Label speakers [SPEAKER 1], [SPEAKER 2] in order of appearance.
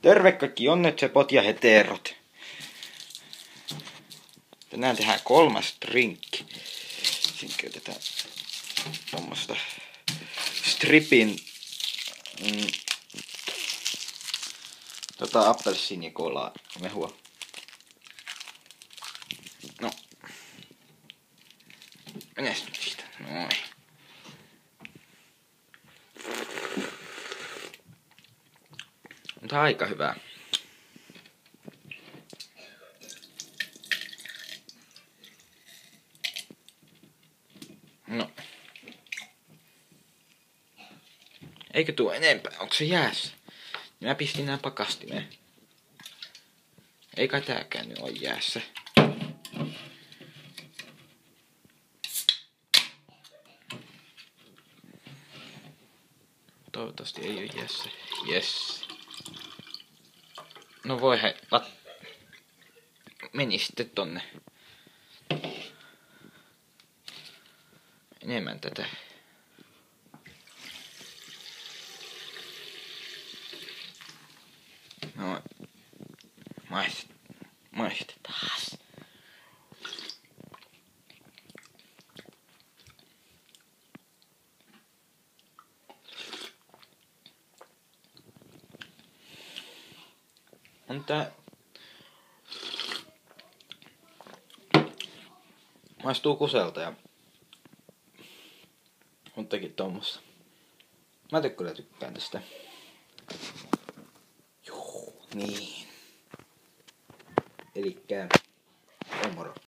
[SPEAKER 1] Terve kaikki onnetsepot ja heterot. Tänään tehdään 3. drinkki. Siinä käytetään tommosta stripin appelsiinikolaa mehua. No. Menes nyt siitä. Noin. Mutta aika hyvää. No. Eikö tuo enempää? Onko se jäässä? Mä pistin nää pakastimeen. Ei kai tääkään nyt oo jäässä. Toivottavasti ei oo jäässä. Yes. No voi hei. Meni sitten tonne. Enemmän tätä. No. Maistetaan. On tää... Maistuu kuselta ja... Muttakin tommosta. Mä kyllä tykkään tästä. Joo, niin. Elikkä... Moro.